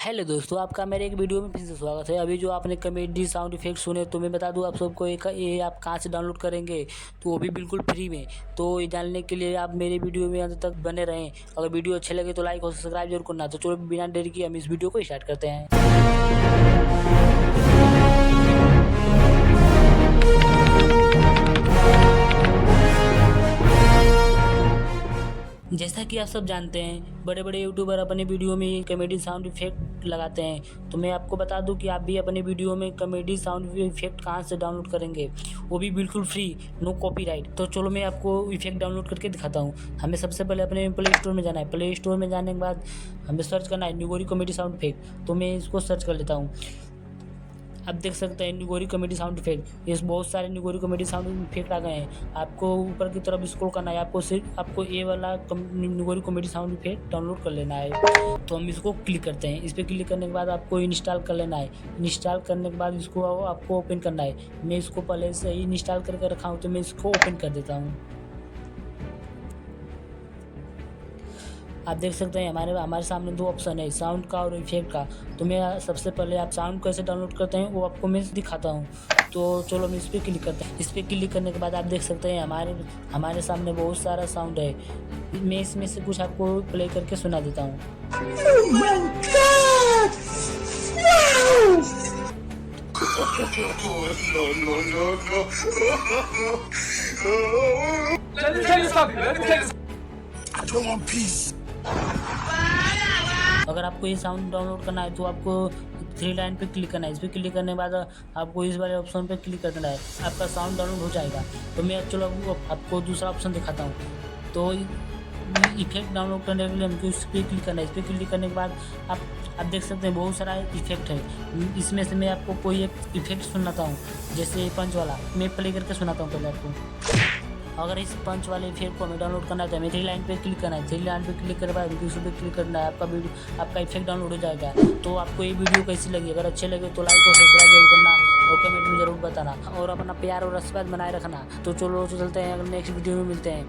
Hello दोस्तों, आपका मेरे एक वीडियो में फिर से स्वागत है। अभी जो आपने कॉमेडी साउंड इफेक्ट सुने तो मैं बता दूं आप सबको ये आप कहाँ से डाउनलोड करेंगे, तो वो भी बिल्कुल फ्री में। तो ये जानने के लिए आप मेरे वीडियो में अंत तक बने रहें। अगर वीडियो अच्छे लगे तो लाइक और सब्सक्राइब जरूर करना। तो चलो बिना देरी किए हम इस वीडियो को स्टार्ट करते हैं। जैसा कि आप सब जानते हैं, बड़े बड़े यूट्यूबर अपने वीडियो में कॉमेडी साउंड इफेक्ट लगाते हैं। तो मैं आपको बता दूं कि आप भी अपने वीडियो में कॉमेडी साउंड इफेक्ट कहां से डाउनलोड करेंगे, वो भी बिल्कुल फ्री, नो कॉपीराइट। तो चलो मैं आपको इफेक्ट डाउनलोड करके दिखाता हूं। हमें सबसे पहले अपने प्ले स्टोर में जाना है। प्ले स्टोर में जाने के बाद हमें सर्च करना है निगोरी कॉमेडी साउंड इफेक्ट। तो मैं इसको सर्च कर लेता हूँ। आप देख सकते हैं निगोरी कॉमेडी साउंड इफेक्ट, ये बहुत सारे निगोरी कॉमेडी साउंड इफेक्ट आ गए हैं। आपको ऊपर की तरफ स्क्रॉल करना है, आपको ये वाला निगोरी कॉमेडी साउंड इफेक्ट डाउनलोड कर लेना है। तो हम इसको क्लिक करते हैं। इस पर क्लिक करने के बाद आपको इंस्टॉल कर लेना है। इंस्टॉल करने के बाद इसको आपको ओपन करना है। मैं इसको पहले से ही इंस्टॉल करके रखा हूँ, तो मैं इसको ओपन कर देता हूँ। आप देख सकते हैं हमारे सामने दो ऑप्शन है, साउंड का और इफेक्ट का। तो मैं सबसे पहले आप साउंड कैसे डाउनलोड करते हैं वो आपको मैं दिखाता हूँ। तो चलो हम इस पर क्लिक करते हैं। इस पर क्लिक करने के बाद आप देख सकते हैं हमारे सामने बहुत सारा साउंड है। मैं इसमें से कुछ आपको प्ले करके सुना देता हूँ। Oh my God! No! Let me tell you something. Let me tell you. I don't want peace. अगर आपको ये साउंड डाउनलोड करना है तो आपको थ्री लाइन पे क्लिक करना है। इस पर क्लिक करने के बाद आपको इस वाले ऑप्शन पे क्लिक करना है, आपका साउंड डाउनलोड हो जाएगा। तो मैं चलो आपको दूसरा ऑप्शन दिखाता हूँ। तो इफेक्ट डाउनलोड करने के लिए हमको इस पर क्लिक करना है। इस पर क्लिक करने के बाद आप देख सकते हैं बहुत सारा इफेक्ट है। इसमें से मैं आपको कोई एक इफेक्ट सुनाता हूँ, जैसे पंच वाला मैं प्ले करके सुनाता हूँ पहले आपको। अगर इस पंच वाले इफेक्ट को हमें डाउनलोड करना है तो हमें थ्री लाइन पे क्लिक करना है। थ्री लाइन पे क्लिक करने के बाद दूसरे पे क्लिक करना है, आपका इफेक्ट डाउनलोड हो जाएगा। तो आपको ये वीडियो कैसी लगी, अगर अच्छे लगे तो लाइक और सब्सक्राइब जरूर करना और कमेंट में जरूर बताना और अपना प्यार और आशीर्वाद बनाए रखना। तो चलो चलते हैं, अगर नेक्स्ट वीडियो में मिलते हैं।